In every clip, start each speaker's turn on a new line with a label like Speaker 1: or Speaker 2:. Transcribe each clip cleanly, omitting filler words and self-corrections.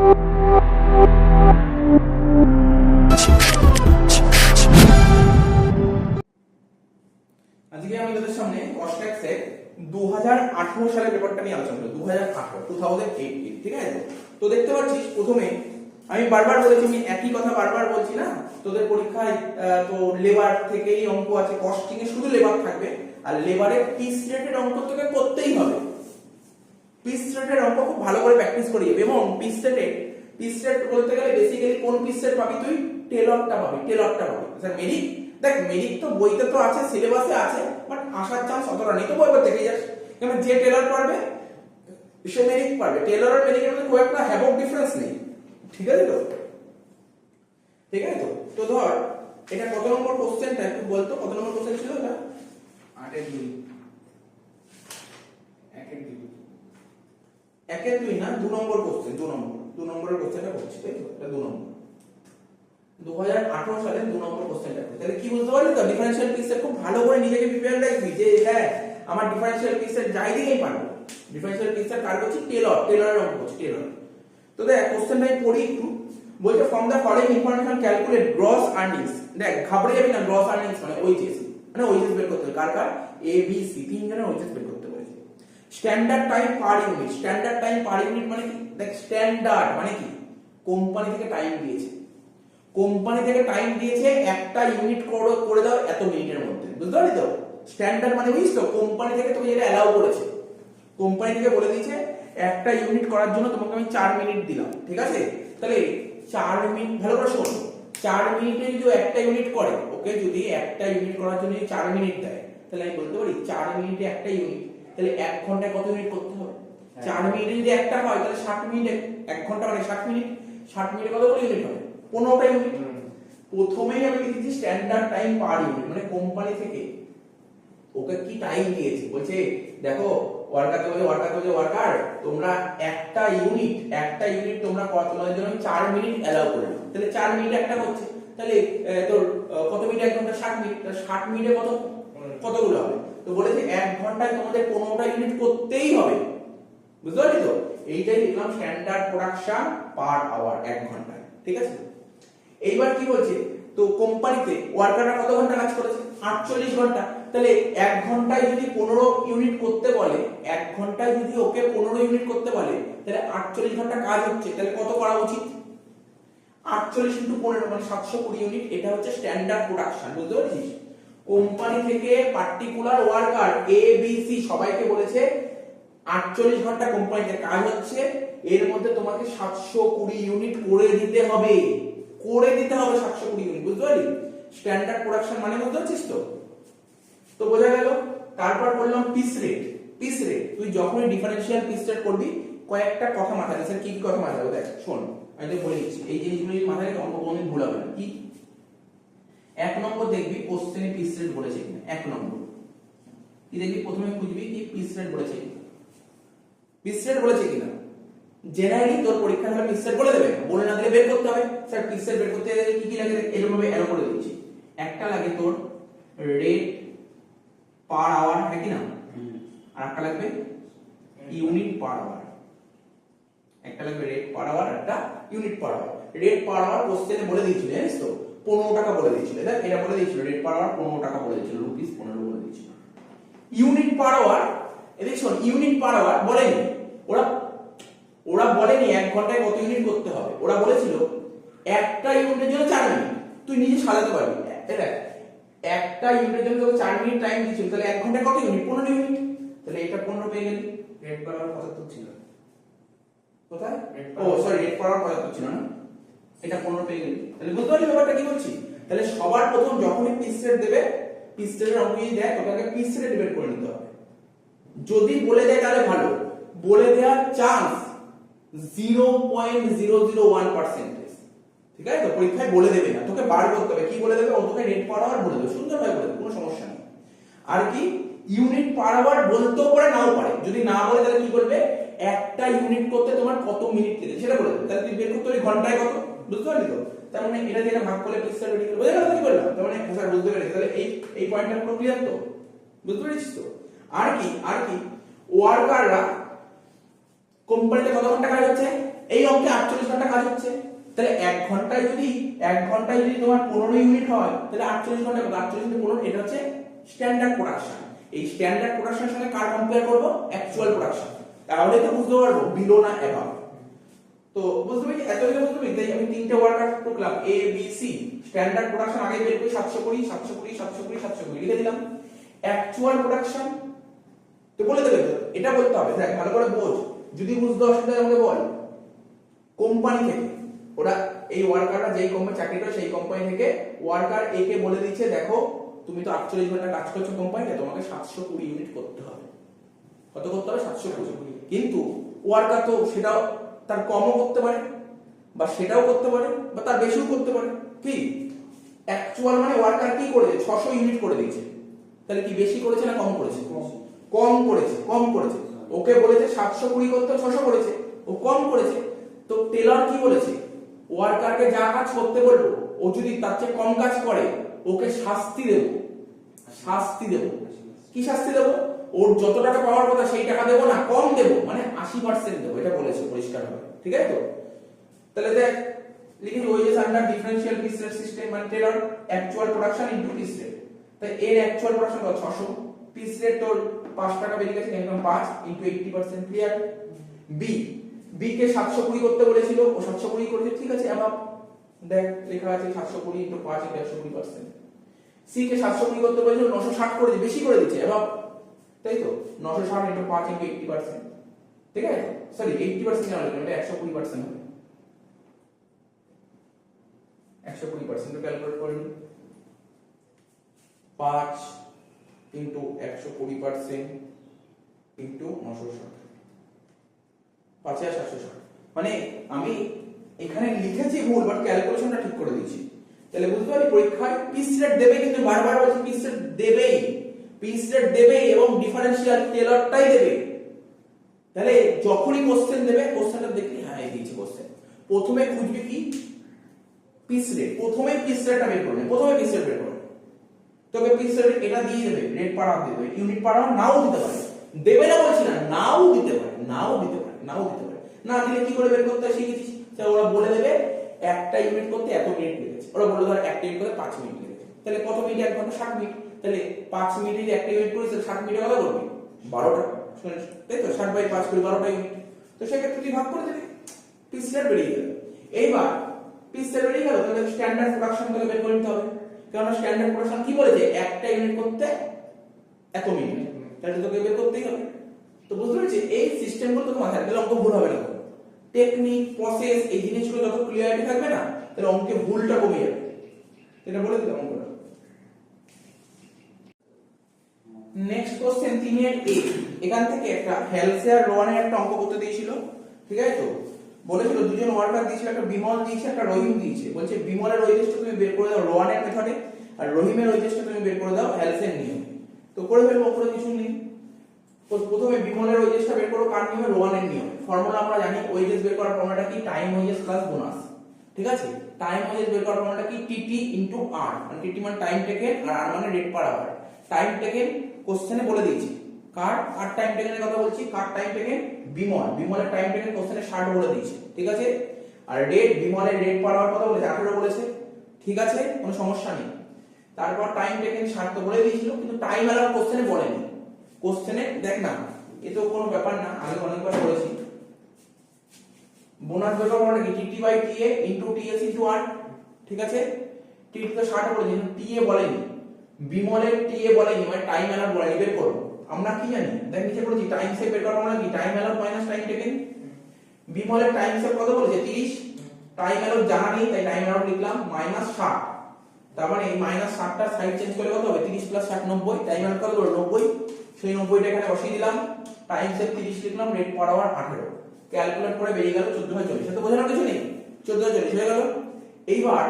Speaker 1: আজকে আমি তোমাদের সামনে কস্ট্যাক্সের 2018 সালের পেপারটা নিয়ে আলোচনা করব। 2018 ঠিক আছে? তো দেখতে পাচ্ছিস প্রথমে আমি বারবার বলেছি, আমি একই কথা বারবার বলছি না, তোদের পরীক্ষায় তো লেবার থেকেই অঙ্ক আছে, কস্টিং এ শুধু লেবার থাকবে, আর লেবারের পিস রেটের অঙ্ক তোকে করতেই হবে। পিস রেটের অঙ্ক খুব ভালো করে প্র্যাকটিস করি, এবং পিস রেট বলতে গেলে বেসিক্যালি কোন পিস রেট পাবি তুই? টেলরটা পাবি। স্যার মেরিট, দেখ মেরিট তো বইতে তো আছে, সিলেবাসে আছে, বাট আসার চান্স অতটা নেই, তো বই থেকে যাস, কারণ যে টেলর পারবে সে মেরিট পারবে। টেলর আর মেরিটের মধ্যে খুব একটা হ্যাভক ডিফারেন্স নেই, ঠিক আছে তো? তো ধর এটা কত নম্বর কোশ্চেনটা একটু বলতো, কত নম্বর কোশ্চেন ছিল এটা? 8 এর 2 1 এর 2 না, 2 নম্বর কোশ্চেন, 2 নম্বরের কোশ্চেনটা করছি, তাই তো? এটা 2 নম্বর 2018 সালে 2 নম্বর কোশ্চেনটা। তাহলে কি বুঝতে পারলি তো? ডিফারেনশিয়াল পিসের খুব ভালো করে নিজেকে প্রিপেয়ার রাখবি যে হ্যাঁ আমার ডিফারেনশিয়াল পিসের যাই দিকেই পারবো। ডিফারেনশিয়াল পিসের কার করছি? টেলরের অঙ্ক করছি, টেলর। তো দেখ কোশ্চেনটা আমি পড়ি একটু। বলছে from the following information calculate gross earnings. দেখ ঘাবড়ে যাবি না, গ্রস আর্নিংস মানে ওইচএস, বের করতে হবে। কার এ বি সি তিনজনের ওইচএস বের করতে বলেছে। স্ট্যান্ডার্ড টাইম পার ইউনিট মানে কি? দেখ স্ট্যান্ডার্ড মানে কি? কোম্পানি থেকে টাইম দিয়েছে, একটা ইউনিট করে দাও এত মিনিটের মধ্যে, বুঝতে পারলি তো? স্ট্যান্ডার্ড মানে বুঝিস তো, কোম্পানি থেকে তোকে যেটা অ্যালাউ করেছে, কোম্পানি থেকে বলে দিয়েছে একটা ইউনিট করার জন্য তোমাকে আমি 4 মিনিট দিলাম, ঠিক আছে? তাহলে 4 মিনিট, ভালো করে শোন, 4 মিনিটে যদি একটা ইউনিট করে, ওকে যদি একটা ইউনিট করার জন্য 4 মিনিট দেয়, তাহলে আমি বলতে পারি 4 মিনিটে একটা ইউনিট, তাহলে 1 ঘন্টায় কত ইউনিট করতে হবে? 4 মিনিটে যদি একটা হয় তাহলে 60 মিনিটে 1 ঘন্টা মানে 60 মিনিট, 60 মিনিটে কতগুলো ইউনিট হবে? 15টা ইউনিট। প্রথমেই আমি লিখেছি স্ট্যান্ডার্ড টাইম পার ইউনিট, মানে কোম্পানি থেকে ওকে কি টাইম দিয়েছে, বলছে দেখো ওয়ার্কার তোমরা একটা ইউনিট তোমরা তোমাদের জন্য 4 মিনিট অ্যালাউ করলাম, তাহলে 4 মিনিট একটা হচ্ছে, তাহলে তোর কত মিনিট? 1 ঘন্টা 60 মিনিট, 60 মিনিটে কতগুলো হবে? তো বলেছে 1 ঘন্টায় তোমাদের 15টা ইউনিট করতেই হবে, বুঝতে পারলি তো? এইটাই লিখলাম স্ট্যান্ডার্ড প্রোডাকশন পার আওয়ার 1 ঘন্টায়, ঠিক আছে? এইবার কি বলছে, তো কোম্পানিতে ওয়ার্কাররা কত ঘন্টা কাজ করেছে? 48 ঘন্টা। তাহলে 1 ঘন্টায় যদি 15 ইউনিট করতে বলে, 1 ঘন্টায় যদি ওকে 15 ইউনিট করতে বলে, তাহলে 48 ঘন্টা কাজ হচ্ছে, তাহলে কত করা উচিত? 48 × 15 মানে 720 ইউনিট। এটা হচ্ছে স্ট্যান্ডার্ড প্রোডাকশন, বুঝতে পারছিস? কোম্পানি থেকে particular worker A B C সবাইকে বলেছে 48 ঘন্টা কোম্পানিতে কাজ হচ্ছে, এর মধ্যে তোমাকে 720 ইউনিট করে দিতে হবে 720 ইউনিট, বুঝতে পারলি? স্ট্যান্ডার্ড প্রোডাকশন মানে বুঝতে পারছিস তো? তো বোঝা গেল। তারপর বললাম পিস রেট। তুই যখনই ডিফারেনশিয়াল পিস রেট করবি, কয়েকটা কথা মাথায় রাখ। স্যার কি কি কথা মাথায় রাখবো? দেখ শোন, আমি তো বলে দিচ্ছি, এই জিনিসগুলো মাথায় রেখে অঙ্ক কোনদিন ভুল হবে না। কি? 1 নম্বর দেখবি কোশ্চেনে পিস রেট বলেছে কিনা। 1 নম্বর কি দেখবি? প্রথমে খুঁজবি কি পিস রেট বলেছে কিনা। জেনারেলি তোর পরীক্ষার হলে পিস রেট বলে দেবে, বলে না দিলে বের করতে হবে। স্যার পিস রেট বের করতে গেলে কি কি লাগে? এরকম ভাবে অ্যারো করে দিচ্ছি। একটা লাগে তোর রেট পার আওয়ার, है কি না? আর একটা লাগবে ইউনিট পার আওয়ার। একটা লাগবে রেট পার আওয়ার, একটা unit per hour. Rate per hour কোশ্চেনে বলে দিয়েছিল, জানিস তো? 15 টাকা বলে দিয়েছিল। দেখ এটা বলে দিয়েছিল রেট পার আওয়ার 15 টাকা বলে দিয়েছিল, রুপিস 15 বলে দিয়েছিল। ইউনিট পার আওয়ার, এদিকে শোন, ইউনিট পার আওয়ার বলেনি, ওরা বলেনি 1 ঘন্টায় কত ইউনিট করতে হবে। ওরা বলেছিল একটা ইউনিটের জন্য 4 মিনিট। তুই নিজে সাজাতে পারবি। দেখ একটা ইউনিটের জন্য তোকে 4 মিনিট টাইম দিয়েছিল, তাহলে 1 ঘন্টায় কত ইউনিট? 15 ইউনিট। তাহলে এটা 15 পেয়ে গেলি। রেট পার আওয়ার 75 ছিল, কোথায়? ও সরি, রেট পার আওয়ার 75 ছিল না, এটা 15 পেয়ে গেলি। তাহলে বুঝতে পারলি ব্যাপারটা কি বলছি? তাহলে সবার প্রথম যখনই পিস রেট দেবে, পিস রেটের অঙ্ক যদি দেয়, তোকে পিস রেট বের করে নিতে হবে। যদি বলে দেয় তাহলে ভালো, বলে দেওয়ার চান্স 0.001%, ঠিক আছে তো? পরীক্ষায় বলে দেবে না, তোকে বার করতে হবে। কি বলে দেবে? ও তোকে রেট পার আওয়ার বলে দেবে, সুন্দরভাবে বলে দেবে, কোনো সমস্যা নেই। আর কি ইউনিট পার আওয়ার বলতেও পারে, নাও পারে। যদি না বলে তাহলে কি বলবে? একটা ইউনিট করতে তোমার কত মিনিট লেগে সেটা বলে দেবে। তাহলে তুই বের করতে হবে ঘন্টায় কত, বুঝতে পারলি তো? তার মানে এটা দিয়ে ভাগ করলে পিস রেট বেরিয়ে গেল। বুঝে গেল কি বললাম? তার মানে স্যার বুঝতে পেরেছি। তাহলে এই পয়েন্টটা পুরো ক্লিয়ার তো, বুঝতে পেরেছিস তো? আর কি ওয়ার্কাররা কোম্পানিতে কত ঘন্টা কাজ হচ্ছে? এই এই অঙ্কে 48 ঘন্টা কাজ হচ্ছে, তাহলে 1 ঘন্টায় যদি তোমার 15 ইউনিট হয় তাহলে 48 ঘন্টা 48 × 15 এটা হচ্ছে স্ট্যান্ডার্ড প্রোডাকশন। এই স্ট্যান্ডার্ড প্রোডাকশনের সঙ্গে কার কম্পেয়ার করব? Actual production. তাহলে তো বুঝতে পারবো বিলো না অ্যাবাভ। তো বুঝতে পেরেছি, এতদিনে বুঝতে পেরেছি। তাই আমি তিনটে ওয়ার্কার টুকলাম A B C। Standard production আগে বের করি 720 720 720 720 লিখে দিলাম। অ্যাকচুয়াল প্রোডাকশন তো বলে দেবে, তো এটা বলতে হবে, দেখ ভালো করে বোঝ, যদি বুঝতে অসুবিধা হয় আমাকে বল। কোম্পানি থেকে ওরা এই ওয়ার্কাররা যেই কোম্পানি চাকরি করে সেই কোম্পানি থেকে ওয়ার্কার A কে বলে দিচ্ছে দেখো তুমি তো 48 ঘন্টা কাজ করছো কোম্পানিতে, তোমাকে 720 ইউনিট করতে হবে। কত করতে হবে? 720। কিন্তু ওয়ার্কার তো সেটাও তার কমও করতে পারে বা সেটাও করতে পারে বা তার বেশিও করতে পারে। কি অ্যাকচুয়াল মানে ওয়ার্কার কি করেছে? 600 ইউনিট করে দিয়েছে। তাহলে কি বেশি করেছে না কম করেছে? কম করেছে। কম করেছে। ওকে বলেছে 720 করতে, 600 করেছে, ও কম করেছে। তো টেলর কি বলেছে? ওয়ার্কারকে যা কাজ করতে বলবো ও যদি তার চেয়ে কম কাজ করে ওকে শাস্তি দেব। শাস্তি দেব। কি শাস্তি দেব? ওর যত টাকা পাওয়ার কথা সেই টাকা দেবো না, কম দেবো, মানে 80% দেবো, এটা বলেছে পরিষ্কার ভাবে। ঠিক আছে তো? তাহলে দেখ লিখি wages under differential piece rate system মানে Taylor actual production into piece rate. তাই এর অ্যাকচুয়াল প্রোডাকশন কত? 600, পিস রেট তোর 5 টাকা বেরিয়ে গেছে, ইনকাম 5 ইনটু 80%। ক্লিয়ার? বি কে 720 করতে বলেছিল, ও 720 করেছে, ঠিক আছে। আবার দেখ লেখা আছে 720 ইনটু 5 ইনটু 120%। সি কে 720 করতে বলেছিল, 960 করেছে, বেশি করে দিচ্ছে এবার, তাই তো? 960 ইনটু 5 ইনটু 80%। ঠিক আছে? সরি 80% কেন লিখলাম? এটা 120% হবে। 120% ক্যালকুলেট করে নিই। 5 ইনটু 120% ইনটু 960, 5760। মানে আমি এখানে লিখেছি ভুল, বাট ক্যালকুলেশনটা ঠিক করে দিয়েছি। তাহলে বুঝতে পারি পরীক্ষায় পিস রেট দেবে, কিন্তু বারবার বলছি পিস রেট দেবেই, পিস রেট দেবেই এবং ডিফারেন্সিয়াল টেলরটাই দেবে। তাহলে যখনই কোশ্চেন দেবে, কোশ্চেনটা দেখলি হ্যাঁ এই দিয়েছে কোশ্চেন, প্রথমে খুঁজবি কি? Piece rate. প্রথমে পিস রেটটা বের করবে, প্রথমে পিস রেট বের করবে। তোকে পিস রেট এটা দিয়ে দেবে, রেট পার আওয়ার দেবে, ইউনিট পার আওয়ার নাও দিতে পারে, দেবে না বলছি না, নাও দিতে পারে, নাও দিতে পারে, নাও দিতে পারে। না দিলে কি করে বের করতে হয় শিখেছিস? ওরা বলে দেবে একটা ইউনিট করতে এত মিনিট লেগেছে, ওরা বলে ধর একটা ইউনিট করতে 5 মিনিট লেগেছে, তাহলে কত মিনিট? 1 ঘন্টা 60 মিনিট। তাহলে 5 মিনিটে যে একটা ইউনিট করিস 60 মিনিটে কত করবি? 12টা, তাই তো? 60/5 করে 12টা ইউনিট। তো সেক্ষেত্রে তুই ভাগ করে দিবি, পিস রেট বেরিয়ে গেল। এইবার পিস রেট বেরিয়ে গেল, তাহলে স্ট্যান্ডার্ড প্রোডাকশন তোকে বের করে নিতে হবে। কারণ স্ট্যান্ডার্ড প্রোডাকশন কি বলেছে? একটা ইউনিট করতে এত মিনিট, তাহলে তোকে বের করতেই হবে। তো বুঝতে পেরেছিস? এই সিস্টেমগুলো তোকে মাথায় রাখলে অঙ্ক ভুল হবে না। টেকনিক, প্রসেস, এই জিনিসগুলো যত ক্লিয়ারিটি থাকবে না, তাহলে অঙ্কে ভুলটা কমে যাবে। এটা বলে দিলাম অঙ্কটা। নেক্সট কোশ্চেন 3 এ। এখান থেকে একটা হেলসেয়ার রোয়ানের একটা অঙ্ক করতে দিয়েছিল, ঠিক আছে তো? বলেছিল দুজন ওয়ার্কার দিয়েছিল, একটা বিমল দিয়েছে, একটা রহিম দিয়েছে। বলছে বিমলের ওয়েজেসটা তুমি বের করে দাও রোয়ানের মেথডে, আর রহিমের ওয়েজেসটা তুমি বের করে দাও হেলসের নিয়মে। তো করে ফেলবো, করে কিছু নেই। প্রথমে বিমলের ওয়েজেসটা বের করো কার নিয়মে? রোয়ানের নিয়মে। ফর্মুলা আমরা জানি, ওয়েজেস বের করার ফর্মুলাটা কি? Time wages plus bonus. ঠিক আছে? টাইম ওয়েজেস বের করার ফর্মুলাটা কি? টিটি ইনটু আর, মানে টিটি মানে টাইম টেকেন আর আর মানে rate per hour. Time taken কোশ্চেনে বলে দিয়েছি, কার টাইম টেকেনের কথা বলছি, কার টাইম টেকেন? বিমলের টাইম টেকেন কোশ্চেনে 60 বলে দিয়েছে, ঠিক আছে? আর রেট, বিমলের রেট পার আওয়ার কথা বলেছে 18 বলেছে, ঠিক আছে, কোনো সমস্যা নেই। তারপর টাইম টেকেন 60 তো বলে দিয়েছিল, কিন্তু টাইম অ্যালাউড কোশ্চেনে বলেনি। কোশ্চেনে দেখ না, এ তো কোনো ব্যাপার না, আমি অনেকবার বলেছি। বোনাস বের করার মানে কি? টিটি/টিএ ইনটু টিএস ইনটু আর, ঠিক আছে? টিটি তো 60 বলেছে, কিন্তু টিএ বলেনি, বিমলের টিএ বলেনি, মানে টাইম অ্যালাউড বলেনি। বের করব আমরা কি জানি? দেখ নিচে বলেছি টাইম সেভ বের করার মানে কি? Time allowed minus time taken. বিমলের টাইম সেভ কত বলেছে? 30। টাইম অ্যালাউড জানা নেই, তাই টাইম অ্যালাউড লিখলাম -60। তার মানে এই -60টার সাইড চেঞ্জ করে কত হবে? 30 + 60 90। টাইম অ্যালাউড কত হলো? 90। সেই 90টা এখানে বসিয়ে দিলাম, টাইম সেভ 30 লিখলাম, রেট পার আওয়ার 18। ক্যালকুলেট করে বেরিয়ে গেল 1440। এটা তো বোঝানোর কিছু নেই, 1440 হয়ে গেল। এইবার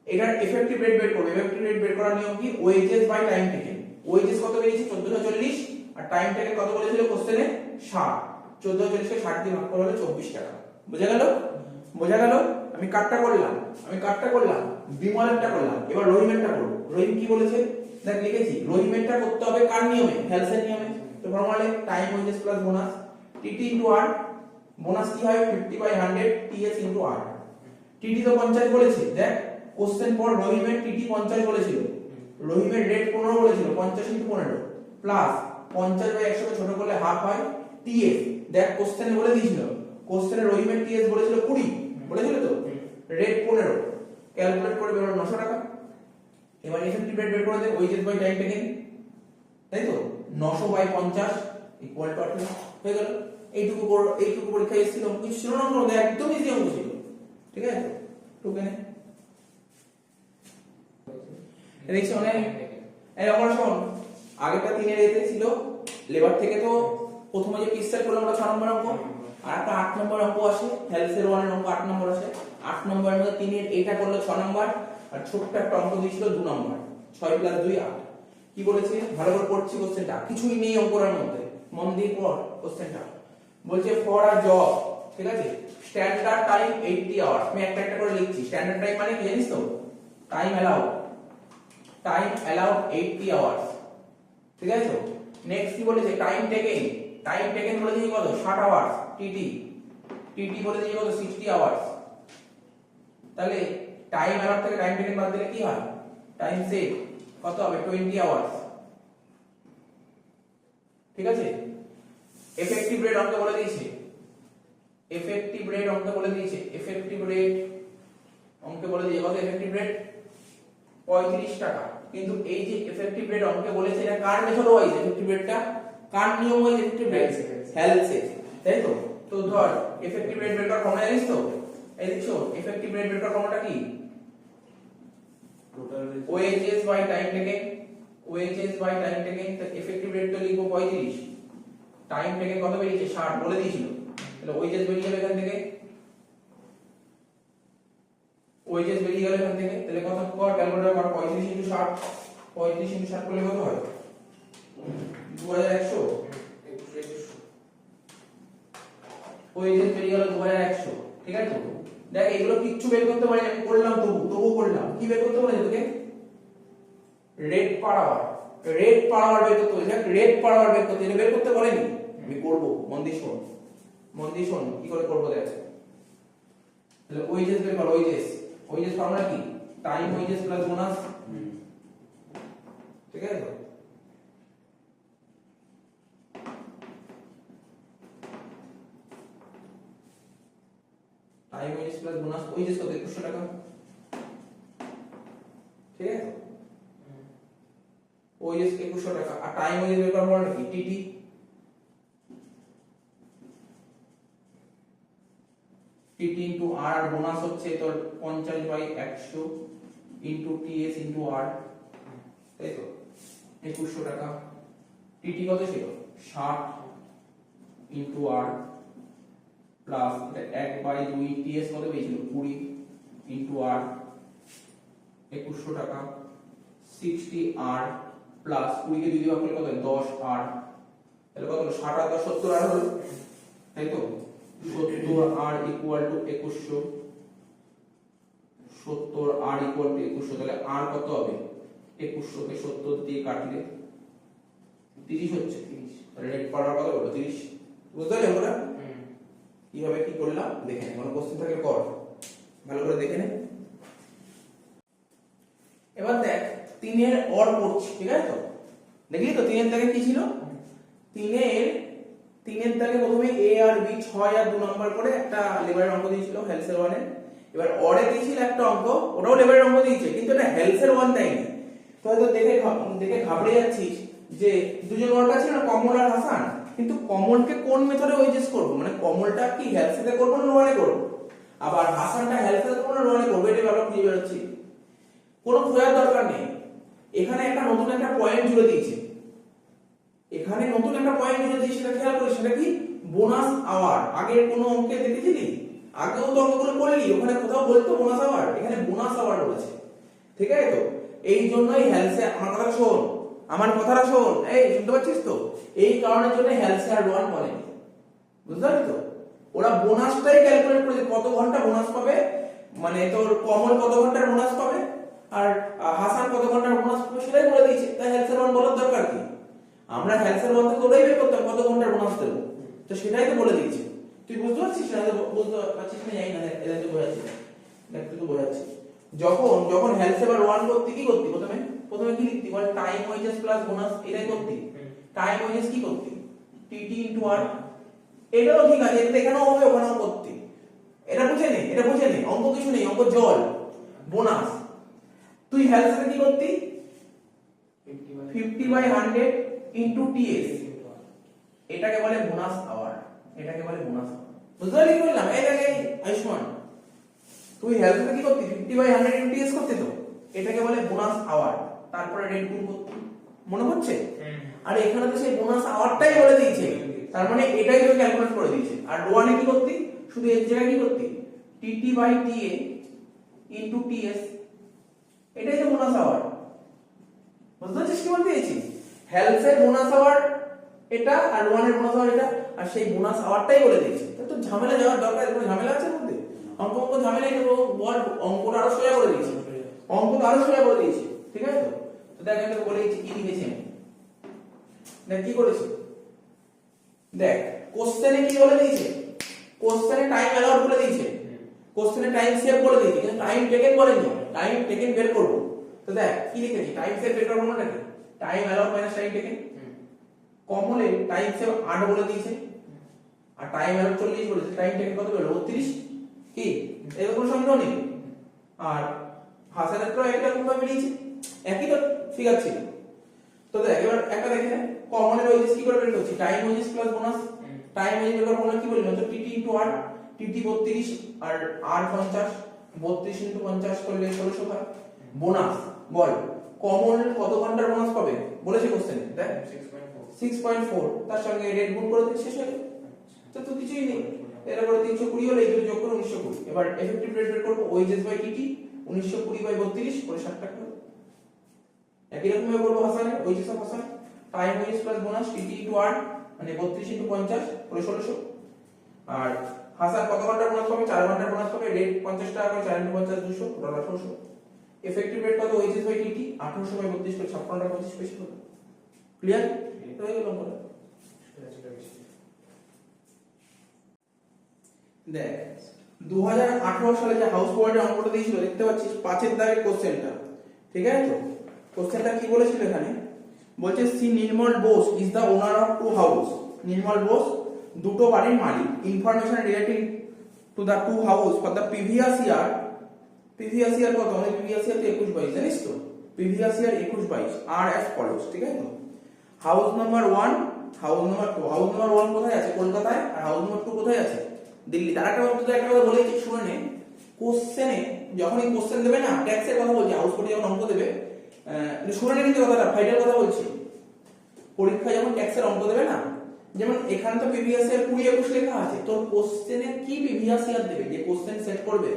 Speaker 1: এটার এফেক্টিভ রেট বের করব। এফেক্টিভ রেট বের করার নিয়ম কি? Wages by time taken. Wages কত বেরিয়েছে? 1440, আর টাইম টেকেন কত বলেছিল কোশ্চেনে? 60। 1440 কে 60 দিয়ে ভাগ করা হলে 24 টাকা। বোঝা গেল? বোঝা গেল? আমি কাটটা করলাম, বিমলেরটা করলাম, এবার রহিমেরটা করব। রহিম কি বলেছে? দেখ লিখেছি, রহিমেরটা করতে হবে কার নিয়মে? হেলসের নিয়মে। তো formula time wages plus bonus, TT into R, bonus কি হয় 50/100 টিএস ইনটু আর। টিটি তো 50 বলেছে, দেখ কোশ্চেন পর রহিমের টিটি 50 বলেছিল, রহিমের রেট 15 বলেছিল, 50 ইনটু 15 প্লাস 50/100 কে ছোট করলে হাফ হয় টিএস। দেখ কোশ্চেনে বলে দিয়েছিল, কোশ্চেনে রহিমের টিএস বলেছিল 20 বলেছিল তো, রেট 15, ক্যালকুলেট করে বের হলো 900 টাকা। এবার ইফেক্টিভ রেট বের করে দে, ওয়েজেস বাই টাইম টেকেন, তাই তো 900/50 ইকুয়াল টু 18 হয়ে গেল। এইটুকু পরীক্ষা এসেছিল, কিছু ছিল না মধ্যে, একদম ইজি অঙ্ক ছিল, ঠিক আছে টুকে নে। দেখছি অনেক এই আমার শোন, আগেরটা 3 এর এতে ছিল লেবার থেকে, তো প্রথমে যে পিকচার করলাম ওটা 6 নম্বর অঙ্ক, আর একটা 8 নম্বর অঙ্ক আসে হেলসের 1 এর অঙ্ক 8 নম্বর আসে। 8 নম্বরের মধ্যে 3 এর এটা করলো 6 নম্বর, আর ছোট্ট একটা অঙ্ক দিয়েছিল 2 নম্বর, 6 + 2 8। কি বলেছে ভালো করে পড়ছি কোশ্চেনটা, কিছুই নেই অঙ্কটার মধ্যে, মন দিয়ে পড় কোশ্চেনটা। বলছে ফর আ জব, ঠিক আছে, স্ট্যান্ডার্ড টাইম 80 আওয়ার্স। আমি একটা একটা করে লিখছি। স্ট্যান্ডার্ড টাইম মানে কি জানিস তো, টাইম অ্যালাউড 80 আওয়ার্স, ঠিক আছে। নেক্সট কি বলেছে টাইম টেকেন বলে দিয়েছে কত 60 আওয়ার্স, টিটি বলে দিয়েছে কত 60 আওয়ার্স। তাহলে টাইম অ্যালাউড থেকে টাইম টেকেন বাদ দিলে কি হয়, টাইম সেভ কত হবে 20 আওয়ার্স, ঠিক আছে। এফেক্টিভ রেট অঙ্কে বলে দিয়েছে, এফেক্টিভ রেট অঙ্কে বলে দিয়েছে কত এফেক্টিভ রেট 35 টাকা। কিন্তু এই যে এফেক্টিভ রেট অঙ্কে বলেছে এটা কার মেথড ওয়াইজ, এফেক্টিভ রেটটা কার নিয়ম ওয়াইজ এফেক্টিভ রেট, হেলসে, তাই তো। তো ধর এফেক্টিভ রেট বের করার ফর্মুলা জানিস তো, এই দেখছো এফেক্টিভ রেট বের করার ফর্মুলাটা কি, total wages by time taken, তো এফেক্টিভ রেট তো লিখবো 35, টাইম টেকেন কত বেরিয়েছে 60 বলে দিয়েছিল, তাহলে ওয়েজেস বেরিয়ে যাবে এখান থেকে, তাহলে কত কর ক্যালকুলেটর কর 35 * 60, 35 * 60 করলে কত হয় 2100, ওয়েজেস বেরিয়ে গেল 2100, ঠিক আছে। দেখ এগুলো কিচ্ছু বের করতে পারি আমি করলাম, তবু করলাম। কি বের করতে বলেছে তোকে, রেট পার আওয়ার বের করতে বলেছে, রেট পার আওয়ার বের করতে, এটা বের করতে বলেনি, আমি করব। মন দিয়ে শোন কি করে করব দেখ। তাহলে ওয়েজেস বের কর, ওয়েজেস ফর্মুলা কি, টাইম ওয়েজেস প্লাস বোনাস, ঠিক আছে তো। Time wages plus bonus, wages কত 2100 টাকা, ঠিক আছে। ওয়েজেস 2100 টাকা, আর টাইম ওয়েজেস বের করার ফর্মুলা কি, টিটি ইনটু আর, বোনাস হচ্ছে তোর 50/100 ইনটু টিএস ইনটু আর, তাই তো 2100 টাকা। টিটি কত ছিল 60 ইনটু আর প্লাস এটা 1/2, টিএস কত পেয়েছিল 20 ইনটু আর 2100 টাকা, 60 আর প্লাস 20 কে 2 দিয়ে ভাগ করলে কত 10 আর, তাহলে কত হলো 60 আর 10 70 আর হলো, তাই তো। 70 R equal to 2100, 70 R equal to 2100, তাহলে আর কত হবে 2100 কে 70 দিয়ে কাটলে 30 হচ্ছে, 30, তাহলে রেট পার কত হলো 30, বুঝতে পারলে আমরা কিভাবে কি করলাম দেখে নে, মানে কোশ্চেন থেকে কর ভালো করে দেখে নে। এবার দেখ 3 এর অর করছি, ঠিক আছে তো, দেখলি তো 3 এর দাগে কি ছিল, 3 এর দাগে প্রথমে এ আর বি 6 আর 2 নাম্বার করে একটা লেবারের অঙ্ক দিয়েছিল হেলসের 1 এর। এবার অরে দিয়েছিল একটা অঙ্ক, ওটাও লেবারের অঙ্ক দিয়েছে, কিন্তু এটা হেলসের 1 দেয়নি। তো হয়তো দেখে ঘাবড়ে যাচ্ছিস যে দুজন ওর কাছে না কমল আর হাসান, কিন্তু কমলকে কোন মেথডে ওয়েজেস করব, মানে কমলটা কি হেলসেতে করব না রোয়ানে করব, আবার হাসানটা হেলসেতে করব না রোয়ানে করব, এটা ভালো খুঁজে বেরোচ্ছি। কোনো খোঁজার দরকার নেই, এখানে একটা নতুন একটা পয়েন্ট জুড়ে দিয়েছে, সেটা খেয়াল করে, সেটা কি বোনাস আওয়ার। আগের কোন অঙ্কে দেখেছিলি, আগেও তো অঙ্কগুলো করলি, ওখানে কোথাও বলতো বোনাস আওয়ার, এখানে বোনাস আওয়ার বলেছে, ঠিক আছে তো। এই জন্যই হেলসে, আমার কথাটা শোন, এই শুনতে পাচ্ছিস তো, এই কারণের জন্য হেলসে আর 1 বলেনি, বুঝতে পারলি তো। ওরা বোনাসটাই ক্যালকুলেট করেছে, কত ঘন্টা বোনাস পাবে, মানে তোর কমল কত ঘন্টার বোনাস পাবে আর হাসান কত ঘন্টার বোনাস পাবে সেটাই বলে দিয়েছে। তাই হেলসের 1 বলার দরকার কি, আমরা হেলসের 1 থেকে ওটাই বের করতাম কত ঘন্টার বোনাস দেবো, তো সেটাই তো বলে দিয়েছে। তুই বুঝতে পারছিস না? বুঝতে পারছিস না জানি না, এটা তো বোঝাচ্ছি, দেখ তুই তো বোঝাচ্ছি। যখন হেলথ সেভার 1 করতে কি করতি? প্রথমে কি লিখতি বল? টাইম ওয়েজেস প্লাস বোনাস, এটাই করতি। টাইম ওয়েজেস কি করতি? টিটি ইনটু আর। এটাও ঠিক আছে, এটা এখানেও হবে ওখানেও করতি। এটা বুঝে নে, অঙ্ক কিছু নেই, অঙ্ক জল। বোনাস তুই হেলথ সেভার কি করতি? 50/100 ইনটু টিএস, এটাকে বলে বোনাস আওয়ার, এটাকে বলে বোনাস। বুঝতে পারলি কি বললাম? এটাকে আয়ুষ্মান তুই হেলথ কি করতি? 50/100 ইনটু টিএস করতি, তো এটাকে বলে বোনাস আওয়ার। তারপরে রেট গুণ করতি, মনে হচ্ছে? আর এখানে তো সেই বোনাস আওয়ারটাই বলে দিয়েছে, তার মানে এটাই তো ক্যালকুলেট করে দিয়েছে। আর রোয়ানে কি করতি? শুধু এর জায়গায় কি করতি? টিটি/টিএ ইনটু টিএস, এটাই তো বোনাস আওয়ার। বুঝতে পারছিস কি বলতে চাইছি? হেলথ এর বোনাস আওয়ার এটা, আর রোয়ানের বোনাস আওয়ার এটা, আর সেই বোনাস আওয়ারটাই বলে দিয়েছে। তো ঝামেলা যাওয়ার দরকার, কোনো ঝামেলা আছে মধ্যে? অঙ্ক ঝামেলাই নেবো বল, অঙ্কটা আরো সোজা করে দিয়েছি, ঠিক আছে? তো দেখ আমি বলে দিচ্ছি কি লিখেছি আমি, দেখ কি করেছি, দেখ কোশ্চেনে কি বলে দিয়েছে? কোশ্চেনে টাইম অ্যালাউড বলে দিয়েছে, কোশ্চেনে টাইম সেভ বলে দিয়েছে, কিন্তু টাইম টেকেন বলেনি। টাইম টেকেন বের করব, তো দেখ কি লিখেছি? টাইম সেভ বের করব নাকি? Time allowed minus time taken. কমলে টাইম সেভ 8 বলে দিয়েছে, আর টাইম অ্যালাউড 40 বলেছে, টাইম টেকেন কত বেরো? 32। কি এর কোনো সন্দেহ নেই? আর হাসার ক্ষেত্রে একরকম ভাবে বেরিয়েছে, একই তো ফিগার ছিল। তো দেখ এবার একটা দেখে নে, কমনের ওয়েজেস কি করে বের করছি? Time wages plus bonus. Time wages বের করার ফর্মুলা কি বললাম? তো টিটি ইনটু আর, টিটি 32 আর আর 50, 32 ইনটু 50 করলে 1600 হয়। বোনাস বল কমন কত ঘন্টার বোনাস পাবে বলেছে কোশ্চেনে? দেখ 6.4, তার সঙ্গে রেট গুণ করে দিলে শেষ হয়ে গেল। তো কিছুই নেই, এর উপরে 320 হলে এই দুটো যোগ করে 1920। এবার এফেক্টিভ রেট বের করব, ওয়েজেস বাই টিটি 1920/32 করে 60 টাকা। একই রকম ভাবে করব হাসানে, wages of Hasan, time wages plus bonus TT into R, মানে 32 ইনটু 50 করে 1600। আর হাসান কত ঘন্টার বোনাস পাবে? 4 ঘন্টার বোনাস পাবে, রেট 50 টাকা করে, 4 ইনটু 50 200, টোটাল 1800। এফেক্টিভ রেট কত? ওয়েজেস বাই টিটি 1800/32 করে 56 টাকা 25 পয়সা হলো। ক্লিয়ার হয়ে গেল আমরা? দেখ 2018 সালে যে হাউস কোয়ার্ডের অঙ্কটা দিয়েছিল দেখতে পাচ্ছিস 5 এর দাগের কোশ্চেনটা, ঠিক আছে? তো কোশ্চেনটা কি বলেছিল এখানে? বলছে C Nirmal Bose is the owner of 2 house. Nirmal Bose দুটো বাড়ির মালিক। Information relating to the 2 house for the previous year. Previous year কত? মানে প্রিভিয়াস ইয়ার তো 21-22 জানিস তো? প্রিভিয়াস ইয়ার 21-22 আর অ্যাজ ফলোস, ঠিক আছে? তো house number 1, house number 2। House number 1 কোথায় আছে? কলকাতায়। আর হাউস নাম্বার 2 কোথায় আছে? দিল্লি। তার একটা কথা বলেছি শুনে নে, কোশ্চেনে যখন এই কোশ্চেন দেবে না, ট্যাক্সের কথা বলছি, হাউস কোর্টে যখন অঙ্ক দেবে, শুনে নে কিন্তু কথাটা, ফাইটার কথা বলছি। পরীক্ষায় যখন ট্যাক্সের অঙ্ক দেবে না, যেমন এখানে তো প্রিভিয়াস ইয়ার 20-21 লেখা আছে, তোর কোশ্চেনে কি প্রিভিয়াস ইয়ার দেবে, যে কোশ্চেন সেট করবে,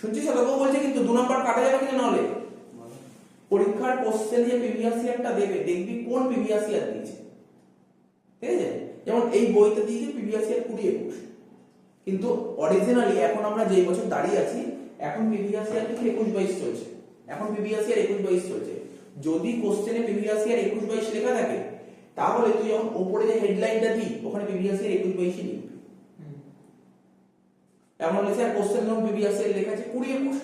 Speaker 1: শুনছিস? তবুও বলছে কিন্তু 2 নাম্বার কাটা যাবে কিনা নাহলে। পরীক্ষার কোশ্চেন যে প্রিভিয়াস ইয়ারটা দেবে, দেখবি কোন প্রিভিয়াস ইয়ার দিয়েছে, ঠিক আছে? যেমন এই বইতে দিয়েছে প্রিভিয়াস ইয়ার 20-21, কিন্তু অরিজিনালি এখন আমরা যেই বছর দাঁড়িয়ে আছি, এখন প্রিভিয়াস ইয়ার কিন্তু 21-22 চলছে। এখন প্রিভিয়াস ইয়ার 21-22 চলছে। যদি কোশ্চেনে প্রিভিয়াস ইয়ার 21-22 লেখা থাকে, তাহলে তুই যখন উপরে যে হেডলাইনটা দিই, ওখানে প্রিভিয়াস ইয়ার 21-22 লিখবি। এমন লেখা কোশ্চেন যখন প্রিভিয়াস ইয়ার লেখা আছে 20-21,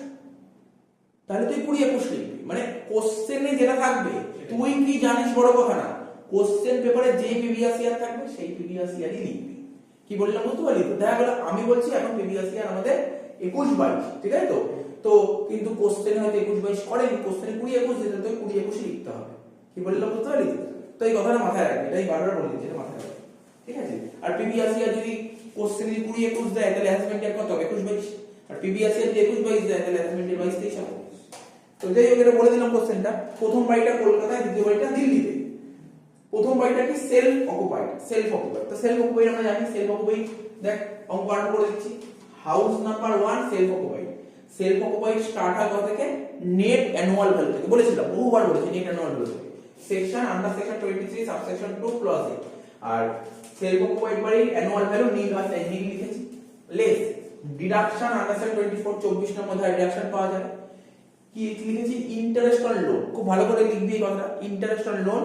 Speaker 1: তাহলে তুই 20-21 লিখবি। মানে কোশ্চেনে যেটা থাকবে, তুই কি জানিস বড় কথা না, কোশ্চেন পেপারে যে প্রিভিয়াস ইয়ার থাকবে সেই প্রিভিয়াস ইয়ারই লিখবি। কি বললাম বুঝতে পারলি? তো দেখা গেল আমি বলছি এখন প্রিভিয়াস ইয়ার আমাদের 21-22, ঠিক আছে? তো কিন্তু কোশ্চেনে হয়তো 21-22 করেনি, কোশ্চেনে 20-21 দিতে, তো 20-21 লিখতে হবে। কি বললাম বুঝতে পারলি? তো এই কথাটা মাথায় রাখবি, এটাই বারবার বলে দিচ্ছি, এটা মাথায় রাখবি, ঠিক আছে? আর প্রিভিয়াস ইয়ার যদি কোশ্চেনে 20-21 দেয়, তাহলে অ্যাসাইনমেন্ট এর কত হবে? 21-22। আর প্রিভিয়াস ইয়ার যদি 21-22 দেয়, তাহলে অ্যাসাইনমেন্ট এর 22-23 হবে। তো যাই হোক, এটা বলে দিলাম কোশ্চেনটা। প্রথম বাড়িটা কলকাতায়, দ্বিতীয় বাড়িটা দিল্লিতে। প্রথম বাড়িটা কি? Self occupied. সেলফ অকুপাইড, তো সেলফ অকুপাইড আমরা জানি। সেলফ অকুপাইড দেখ অঙ্ক আরম্ভ করে দিচ্ছি। House number 1 self occupied. Self occupied start হয় কত থেকে? নেট অ্যানুয়াল ভ্যালু থেকে। বলেছিলাম, বহুবার বলেছি, নেট অ্যানুয়াল ভ্যালু থেকে। Section under section 23 subsection 2 clause A. আর সেলফ অকুপাইড বাড়ির অ্যানুয়াল ভ্যালু নীল আছে, নীল লিখেছি। লেস ডিডাকশন আন্ডার সেকশন 24 24 নম্বর ধারা ডিডাকশন পাওয়া যায়। কি লিখেছি? Interest on loan. খুব ভালো করে লিখবি এই কথাটা, interest on loan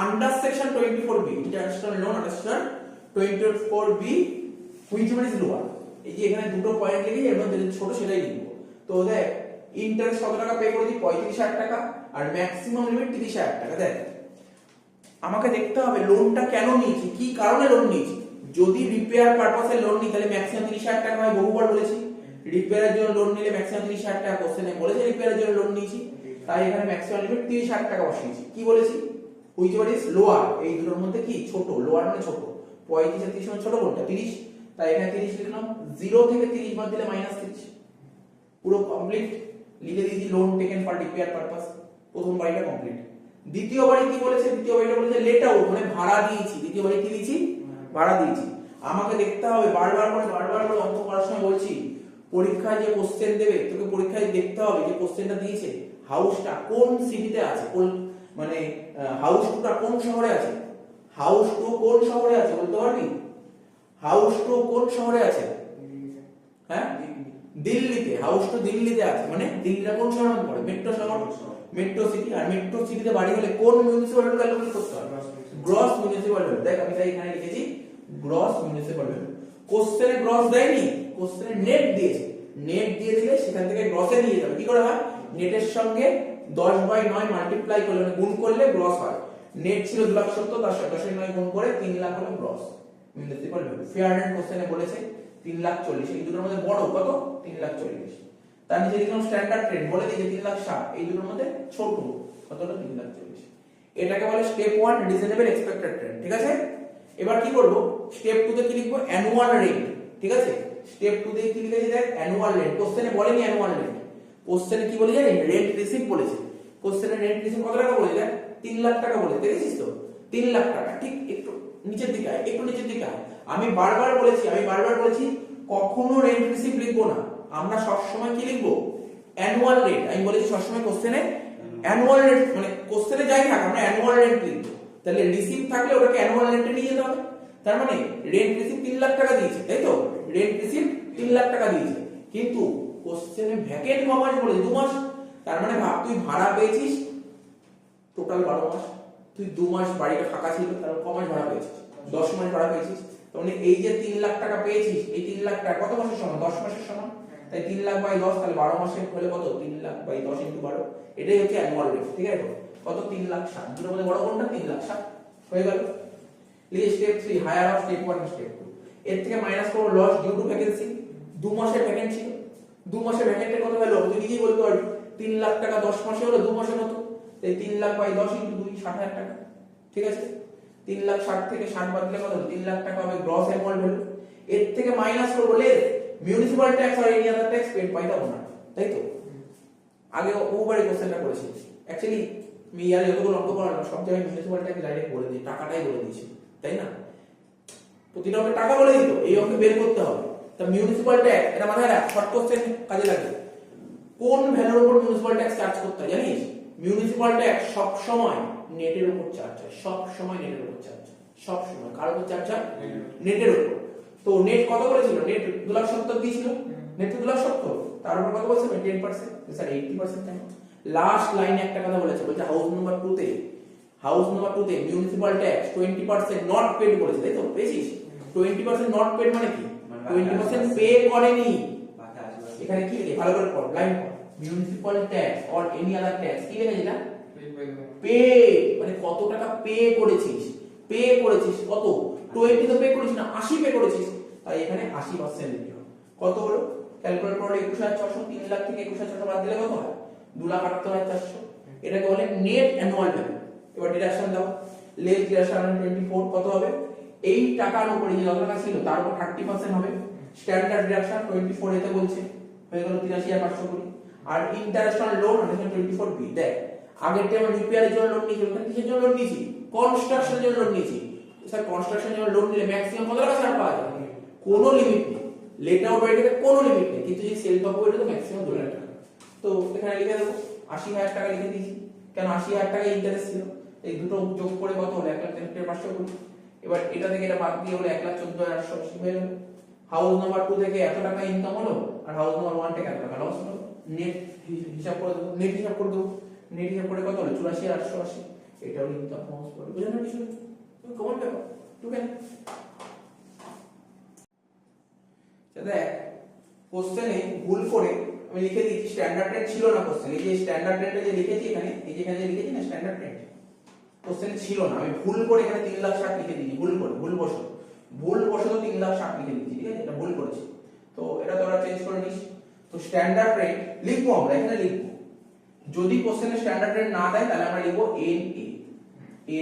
Speaker 1: under section 24B। Interest on loan under section 24B which one is lower. এই যে এখানে দুটো পয়েন্ট লিখে এর মধ্যে ছোট সেটাই লিখবো। তো দেখ ইন্টারেস্ট কত টাকা পে করেছি, 35,000 টাকা, আর ম্যাক্সিমাম লিমিট 30,000 টাকা। দেখ আমাকে দেখতে হবে লোনটা কেন নিয়েছি, কি কারণে লোন নিয়েছি। যদি রিপেয়ার পারপাসে লোন নিই তাহলে ম্যাক্সিমাম 30,000 টাকা আমি বহুবার বলেছি। রিপেয়ারের জন্য লোন নিলে ম্যাক্সিমাম 30,000 টাকা কোশ্চেনে বলেছে রিপেয়ারের জন্য লোন নিয়েছি, তাই এখানে ম্যাক্সিমাম লিমিট 30,000 টাকা বসিয়েছি। কি বলেছি, হুইচ ওয়ান ইজ লোয়ার, এই দুটোর মধ্যে কি ছোট, লোয়ার মানে ছোট। 35 আর 30 মানে ছোট কোনটা, 30, তাই এখানে 30 লিখলাম। 0 থেকে 30 বাদ দিলে -30, পুরো কমপ্লিট লিখে দিয়েছি loan taken for repair purpose. প্রথম বাড়িটা কমপ্লিট। দ্বিতীয় বাড়ি কি বলেছে, দ্বিতীয় বাড়িটা বলেছে লেট আউট মানে ভাড়া দিয়েছি। দ্বিতীয় বাড়ি কি দিয়েছি, ভাড়া দিয়েছি। আমাকে দেখতে হবে বারবার করে অঙ্ক করার সময় বলছি, পরীক্ষায় যে কোশ্চেন দেবে তোকে পরীক্ষায় দেখতে হবে যে কোশ্চেনটা দিয়েছে হাউসটা কোন সিটিতে আছে, কোন মানে হাউস টুটা কোন শহরে আছে, হাউস টু কোন শহরে আছে বলতে পারবি, হাউস টু কোন শহরে আছে, হ্যাঁ দিল্লিতে, হাউস টু দিল্লিতে আছে মানে দিল্লিটা কোন শহরে পড়ে, মেট্রো শহর, মেট্রো সিটি। আর মেট্রো সিটিতে বাড়ি হলে কোন মিউনিসিপ্যালিটি ক্যালকুলেট করতে হবে, গ্রস মিউনিসিপ্যাল ভ্যালু। দেখ আমি তাই এখানে লিখেছি গ্রস মিউনিসিপ্যাল ভ্যালু। কোশ্চেনে গ্রস দেয়নি, কোশ্চেনে নেট দিয়েছে, নেট দিয়ে দিলে সেখান থেকে গ্রসে নিয়ে যাবে। কি করে হয়, নেটের সঙ্গে 10/9 মাল্টিপ্লাই করলে মানে গুণ করলে গ্রস হয়। নেট ছিল 2,70,000, 10/9 গুণ করে 3 লাখ হলো gross municipal value. Fair rate কোশ্চেনে বলেছে 3,40,000, এই দুটোর মধ্যে বড় কত 3,40,000। তার নিচে লিখলাম স্ট্যান্ডার্ড ট্রেন্ড, বলে দিয়েছে 3,60,000, এই দুটোর মধ্যে ছোট কতটা 3,40,000। এটাকে বলে স্টেপ 1 রিজনেবল এক্সপেক্টেড ট্রেন্ড। ঠিক আছে, এবার কি করব, স্টেপ 2 তে কি লিখবো, অ্যানুয়াল রেট। ঠিক আছে, স্টেপ 2 তে কি লিখেছি দেখ, অ্যানুয়াল রেট। কোশ্চেনে বলেনি অ্যানুয়াল রেট, কোশ্চেনে কি বলে জানেন, রেন্ট রিসিভ বলেছে। কোশ্চেনে রেন্ট রিসিভ কত টাকা বলেছে দেখ, 3 লাখ টাকা বলেছে, দেখেছিস তো 3 লাখ টাকা। ঠিক একটু নিচের দিকে আয়, একটু নিচের দিকে আয়। আমি বারবার বলেছি কখনো রেন্ট রিসিভ লিখবো না, আমরা সব সময় কি লিখবো, অ্যানুয়াল রেট। আমি বলেছি সব সময় কোশ্চেনে অ্যানুয়াল রেট মানে কোশ্চেনে যাই থাক আমরা অ্যানুয়াল রেট লিখবো। তাহলে রিসিভ থাকলে ওটাকে অ্যানুয়াল রেটে নিয়ে যেতে হবে। তার মানে রেন্ট রিসিভ 3 লাখ টাকা দিয়েছে, তাই তো, রেন্ট রিসিভ 3 লাখ টাকা দিয়েছে, কিন্তু কোশ্চেনে ভ্যাকেন্ট ক মাস বলেছে, 2 মাস। তার মানে ভাব তুই ভাড়া পেয়েছিস টোটাল 12 মাস, তুই 2 মাস বাড়িটা ফাঁকা ছিল, তার ক মাস ভাড়া পেয়েছিস, 10 মাস ভাড়া পেয়েছিস। তার মানে এই যে 3 লাখ টাকা পেয়েছিস, এই 3 লাখ টাকা কত মাসের সমান, 10 মাসের সমান। তাই 3 লাখ বাই 10, তাহলে 12 মাসে হলে কত, 3 লাখ বাই 10 * 12, এটাই হচ্ছে অ্যানুয়াল রেট। ঠিক আছে, কত 3,60,000, দুটোর মধ্যে বড় কোনটা, 3,60,000 হয়ে গেল। লিখে step 3 higher of step 1 step 2। এর থেকে মাইনাস করব লস ডিউ টু ভ্যাকেন্সি, 2 মাসের ভ্যাকেন্ট ছিল, 2 মাসের ভ্যাকেন্টের কত হলো তুই নিজেই বলতে পারবি, 3 লাখ টাকা 10 মাসে হলো 2 মাসের মতো, তাই 3 লাখ বাই 10 * 2 60,000 টাকা। ঠিক আছে, 3,60,000 থেকে 60 বাদ দিলে কত, 3 লাখ টাকা হবে গ্রস অ্যানুয়াল ভ্যালু। এর থেকে মাইনাস করব লেস মিউনিসিপাল ট্যাক্স আর any other tax paid by the owner, তাই তো। আগে ওভারে কোশ্চেনটা করেছি, অ্যাকচুয়ালি আমি ইয়ারে যতগুলো অঙ্ক করালাম সব জায়গায় মিউনিসিপাল ট্যাক্স ডাইরেক্ট বলে দিই, টাকাটাই বলে দিয়েছি, তাই না, প্রতিটা অঙ্কে টাকা বলে দিত, এই অঙ্কে বের করতে হবে। তা মিউনিসিপাল ট্যাক্স, এটা মাথায় রাখ, শর্ট কোশ্চেন কাজে লাগে। কোন ভ্যালুর উপর মিউনিসিপাল ট্যাক্স চার্জ করতে হয় জানিস, মিউনিসিপাল ট্যাক্স সব সময় নেটের উপর চার্জ হয়, সব সময় নেটের উপর চার্জ হয়, সব সময় কার উপর চার্জ হয়, নেটের উপর। তো নেট কত বলেছিল, নেট 2,70,000 দিয়েছিল, নেট 2,70,000, তার উপর কত বলছে 10%, স্যার 80% কেন। লাস্ট লাইনে একটা কথা বলেছে, বলছে হাউস নাম্বার 2 তে মিউনিসিপাল ট্যাক্স 20% নট পেড বলেছে, তাই তো, পেয়েছিস 20% নট পেড মানে কি, 20% পে করেনি। এখানে কি লিখে ভালো করে পড়, লাইন পড়, municipal tax or any other tax কি লিখেছে না, পে মানে কত টাকা পে করেছিস, কত 20 তো পে করিস না, 80 পে করেছিস, তাই এখানে 80% লিখতে হবে। কত হলো ক্যালকুলেট করলে 21,600, 3 লাখ থেকে 21,600 বাদ দিলে কত হয়, 2,78,400। এটাকে বলে নেট অ্যানুয়াল ভ্যালু। এবার ডিডাকশন দাও, লেস ডিডাকশন 24 কত হবে, এই টাকার উপরে যে যত টাকা ছিল তার উপর 30% হবে। স্ট্যান্ডার্ড ডিডাকশন 24 এতে বলছে, হয়ে গেল 83,520। আর ইন্টারেস্ট অন লোন 24B। দেখ আগের টাইম রিপেয়ারের জন্য লোন নিয়েছি, ওখানে কিসের জন্য লোন নিয়েছি, কনস্ট্রাকশনের জন্য লোন নিয়েছি। স্যার কনস্ট্রাকশনের জন্য লোন নিলে ম্যাক্সিমাম কত টাকা ছাড় পাওয়া যায়, কোনো লিমিট নেই, লেট আউট রেটে কোনো লিমিট নেই, কিন্তু যদি সেল টপ ওইটা তো ম্যাক্সিমাম 2 লাখ টাকা। তো এখানে লিখে দেবো 80,000 টাকা লিখে দিয়েছি, কেন 80,000 টাকা ইন্টারেস্ট ছিল, এই দুটো যোগ করে কত হলো 1,63,520। এবার এটা থেকে এটা বাদ দিয়ে হলো 1,14,880 হয়ে গেল। হাউস নাম্বার 2 থেকে এত টাকা ইনকাম হলো, আর হাউস নাম্বার 1 থেকে এত টাকা লস হলো। নেট হিসাব করে দেবো, নেট হিসাব করে কত হলো 84,880। এটা হলো ইনকাম হাউস করে, বুঝলেন কিছু কমন ব্যাপার, ঠিক আছে। দেখ কোশ্চেনে ভুল করে আমি লিখে দিয়েছি স্ট্যান্ডার্ড রেট ছিল না কোশ্চেনে, এই যে স্ট্যান্ডার্ড রেটে যে লিখেছি এখানে, এই যে এখানে যে লিখেছি না স্ট্যান্ডার্ড রেট, কোশ্চেনে ছিল না, আমি ভুল করে এখানে 3,60,000 লিখে দিয়েছি, ভুল করে, ভুলবশত 3,60,000 লিখে দিয়েছি, ঠিক আছে, এটা ভুল করেছি, তো এটা তোরা চেঞ্জ করে নিস। তো স্ট্যান্ডার্ড রেট লিখবো আমরা এখানে, লিখবো যদি কোশ্চেনে স্ট্যান্ডার্ড রেট না দেয় তাহলে আমরা লিখবো এন এ,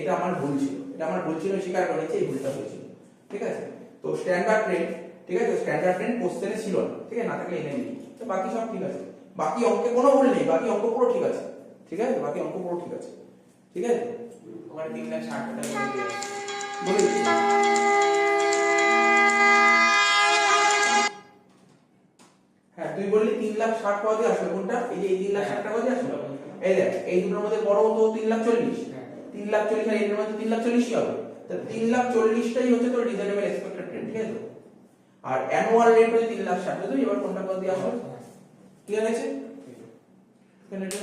Speaker 1: এটা আমার ভুল ছিল, স্বীকার করে নিয়েছি এই ভুলটা হয়েছিল, ঠিক আছে। তো স্ট্যান্ডার্ড রেট, ঠিক আছে, স্ট্যান্ডার্ড রেট কোশ্চেনে ছিল না, ঠিক আছে, না থাকলে এনে লিখি, তো বাকি সব ঠিক আছে, বাকি অঙ্কে কোনো ভুল নেই, বাকি অঙ্ক পুরো ঠিক আছে, ঠিক আছে, বাকি অঙ্ক পুরো ঠিক আছে, ঠিক আছে।
Speaker 2: ওখানে 3,60,000 টাকা
Speaker 1: বলে দিচ্ছি। হ্যাঁ তুই বললি 3,60,000 পাওয়া দিয়ে আসবে, কোনটা? এই যে এই 3,60,000 টাকা দিয়ে আসবে, এই দেখ এই দুটোর মধ্যে বড় তো 3,40,000, 3,40,000 আর এর মধ্যে 3,40,000 হবে, তো 3,40,000টাই হচ্ছে তোর রিজনেবল এক্সপেক্টেড রেট, ঠিক আছে। আর অ্যানুয়াল রেট হচ্ছে 3,60,000, বুঝলি? এবার কোনটা কত দিয়ে আসবে, ক্লিয়ার আছে? এখানে এটা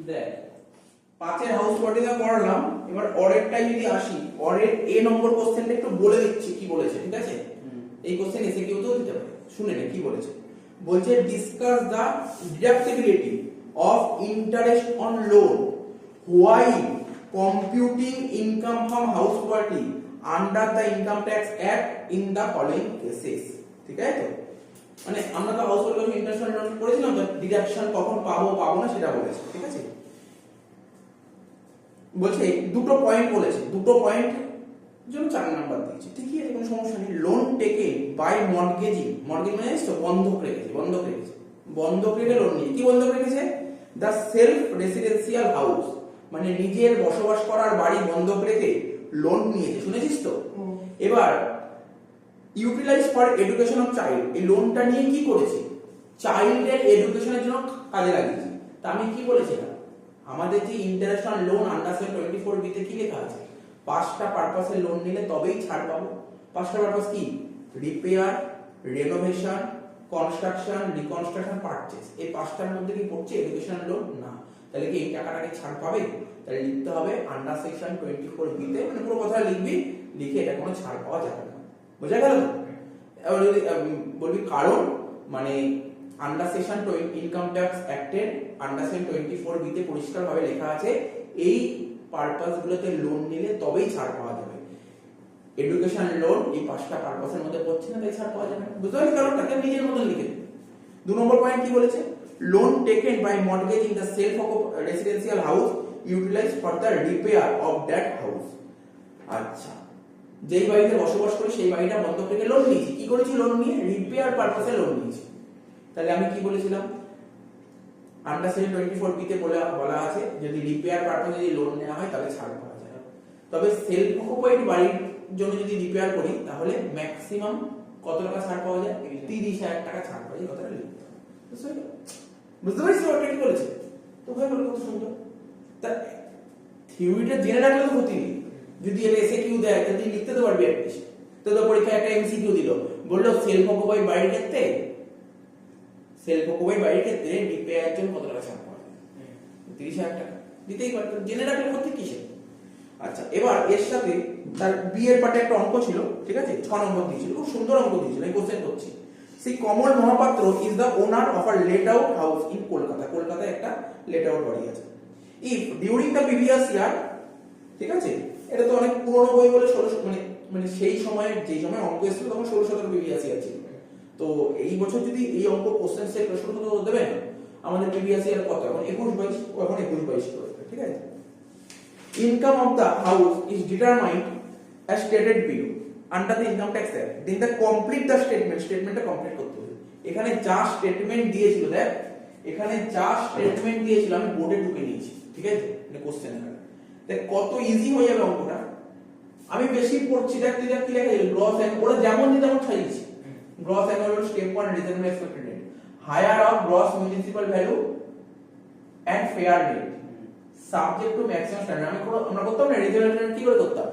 Speaker 1: দেখ 5 এর হাউস পার্টিটা করলাম, এবার অরেরটাই যদি আসি, অরের এ নম্বর কোশ্চেনটা একটু বলে দিচ্ছি কি বলেছে, ঠিক আছে। এই কোশ্চেন এসে কেউ তো দিতে পারে, শুনে নে কি বলেছে। বলছে discuss the deductibility of interest on loan while computing income from house property under the income tax act in the following cases, ঠিক আছে তো, মানে আমরা তো house property interest on loan করেছিলাম, তো ডিডাকশন কখন পাবো না সেটা বলেছে, ঠিক আছে। বলছে দুটো পয়েন্ট বলেছে, দুটো পয়েন্ট জন্য 4 নাম্বার দিয়েছে, ঠিকই আছে, কোনো সমস্যা নেই। লোন টেকেন বাই মর্টগেজিং, মর্টগেজ মানে তো বন্ধক রেখে লোন নিয়ে, কি বন্ধক রেখেছে? দা সেলফ রেসিডেন্সিয়াল হাউস, মানে নিজের বসবাস করার বাড়ি বন্ধক রেখে লোন নিয়েছে, শুনেছিস তো। এবার utilise for education of child, এই লোনটা নিয়ে কি করেছে? চাইল্ডের এডুকেশনের জন্য কাজে লাগিয়েছে। তা আমি কি বলেছিলাম, আমাদের যে interest on loan under 24B তে কি লেখা আছে? 5টা পারপাসে লোন নিলে তবেই ছাড় পাবো। 5টা পারপাস কি? Repair, renovation, construction, reconstruction, purchase. এই 5টার মধ্যে কি পড়ছে এডুকেশন লোন? না। তাহলে কি এই টাকাটাকে ছাড় পাবে? তাহলে লিখতে হবে আন্ডার সেকশন 24B তে, মানে পুরো কথা লিখবি, লিখে এটা কোনো ছাড় পাওয়া যাবে না, বোঝা গেল? এবার যদি বলবি কারণ, মানে আন্ডার সেকশন ইনকাম ট্যাক্স অ্যাক্টের আন্ডার সেকশন 24B তে পরিষ্কারভাবে লেখা আছে এই পারপাসগুলোতে লোন নিলে তবেই ছাড় পাওয়া যাবে। এডুকেশন লোন এই 5টা পারপাসের মধ্যে পড়ছে না, তাই ছাড় পাওয়া যাবে না, বুঝতে পারলি? কারণটাকে নিজের মতন লিখে দিবি। 2 নম্বর পয়েন্ট কি বলেছে? Loan taken by mortgage in the self of residential house utilise for the repair of that house. আচ্ছা, যেই বাড়িতে বসবাস করি সেই বাড়িটা বন্ধক রেখে লোন নিয়েছি, কি করেছি? লোন নিয়ে রিপেয়ার পারপাসে লোন নিয়েছি। তাহলে আমি কি বলেছিলাম? আন্ডার সেকশন 24B তে বলা আছে যদি রিপেয়ার পারপাসে যদি লোন নেওয়া হয় তাহলে ছাড় পাওয়া যায়। তবে সেলফ অকুপাইড বাড়ির জন্য যদি রিপেয়ার করি তাহলে ম্যাক্সিমাম কত টাকা ছাড় পাওয়া যায়? 30,000 টাকা ছাড় পাওয়া যায়, কথাটা লিখতে হবে, বুঝতে পারছিস ওটা কি বলেছে? তো ভাই বলো কত সুন্দর। তা থিওরিটা জেনে রাখলে তো ক্ষতি নেই, যদি এর এসে কিউ দেয় তাহলে তুই লিখতে তো পারবি অ্যাটলিস্ট। তো পরীক্ষায় একটা এমসিকিউ দিল, বললো সেলফ অকুপাইড বাড়ির ক্ষেত্রে রিপেয়ারের জন্য কত টাকা ছাড় পাওয়া যায়? 30,000 টাকা দিতেই পারতো, জেনে রাখলে ক্ষতি কিসে? আচ্ছা, এবার এর সাথে তার বি এর পার্টে একটা অঙ্ক ছিল, ঠিক আছে, 6 নম্বর দিয়েছিল, খুব সুন্দর অঙ্ক দিয়েছিল, এই কোশ্চেন করছি। সেই Kamal Mahapatra is the owner of a let out house in Kolkata, কলকাতায় একটা লেট আউট বাড়ি আছে। If during the previous year, ঠিক আছে, এটা তো অনেক পুরনো বই বলে 16 মানে সেই সময়ের যেই সময় অঙ্ক এসেছিল তখন 16 প্রিভিয়াস ইয়ার ছিল। তো এই বছর যদি এই অঙ্ক কোশ্চেন সেট 16 দেবেন, আমাদের প্রিভিয়াস ইয়ার কত? এখন 21-22, এখন 21-22 করে, ঠিক আছে। Income of the house is determined as stated below under the income tax act, then the complete the স্টেটমেন্টটা কমপ্লিট করতে হবে। এখানে যা স্টেটমেন্ট দিয়েছিল, দেখ এখানে যা স্টেটমেন্ট দিয়েছিল আমি বোর্ডে ঢুকে নিয়েছি, ঠিক আছে, মানে কোশ্চেন এখানে দেখ কত ইজি হয়ে যাবে অঙ্কটা। আমি বেশি পড়ছি, দেখ তুই দেখ কি লেখা ছিল, গ্রস অ্যানুয়াল, ওরা যেমন দিতে তেমন ছাইছি। Gross annual step 1 reasonable expected rate, higher of gross municipal value and fair rate subject to maximum standard. আমরা করতাম না রিজনেবল রেট, কি করে করতাম?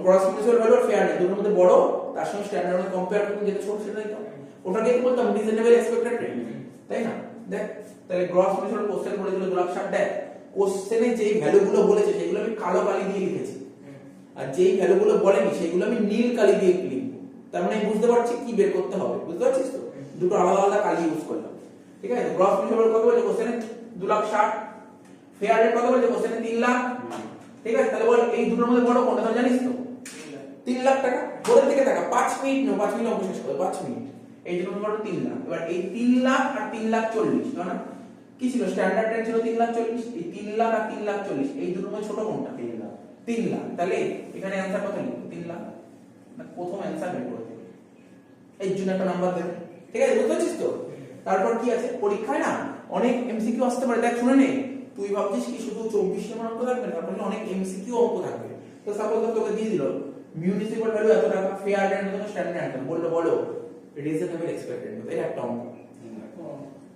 Speaker 1: গ্রস মিউনিসিপাল ভ্যালু আর ফেয়ার রেট দুটোর মধ্যে বড়, তার সঙ্গে স্ট্যান্ডার্ড মধ্যে কম্পেয়ার করতে যেটা ছোট সেটা দিতাম, ওটাকে কি বলতাম? রিজনেবল এক্সপেক্টেড রেট, তাই না? দেখ তাহলে গ্রস মিউনিসিপাল কোশ্চেন করেছিল 2,60,000, দেখ কোশ্চেনে যেই ভ্যালুগুলো বলেছে সেগুলো আমি কালো কালি দিয়ে লিখেছি, আর যেই ভ্যালুগুলো বলেনি সেগুলো আমি নীল কালি দিয়ে লিখবো। তার মানে আমি বুঝতে পারছি কি বের করতে হবে, বুঝতে পারছিস তো? দুটো আলাদা আলাদা কালি ইউজ করলাম, ঠিক আছে? গ্রস প্রিন্সিপাল কত বলেছে কোশ্চেনে? 2,60,000। ফেয়ার রেট কত বলেছে কোশ্চেনে? 3 লাখ। ঠিক আছে, তাহলে বল এই দুটোর মধ্যে বড় কোনটা, তাহলে জানিস তো? 3 লাখ টাকা। বোর্ডের দিকে টাকা 5 মিনিট না, 5 মিনিট অঙ্ক শেষ করে 5 মিনিট। এই জন্য বড় 3 লাখ। এবার এই 3 লাখ আর 3,40,000, তাই না? কি ছিল? স্ট্যান্ডার্ড রেট ছিল 3,40,000। এই 3 লাখ আর 3,40,000 এই দুটোর মধ্যে ছোট কোনটা? 3 লাখ। 3 লাখ। তাহলে এখানে অ্যানসার কত লিখব? 3 লাখ। না, প্রথম অ্যানসার বের করে দেব। এই জন্য একটা নাম্বার দেব। ঠিক আছে, বুঝতে পারছিস তো? তারপর কি আছে পরীক্ষায় না অনেক এমসিকিউ আসতে পারে। দেখ শুনে নে, তুই ভাবছিস কি শুধু 24 নম্বর অঙ্ক থাকবে না, তারপরে অনেক এমসিকিউ অঙ্ক থাকবে। তো সাপোজ তোকে দিয়ে দিল মিউনিসিপাল ভ্যালু এত টাকা, ফেয়ার রেট এত, স্ট্যান্ডার্ড রেট বললো, বলো রিজনেবল এক্সপেক্টেড, এর একটা অঙ্ক।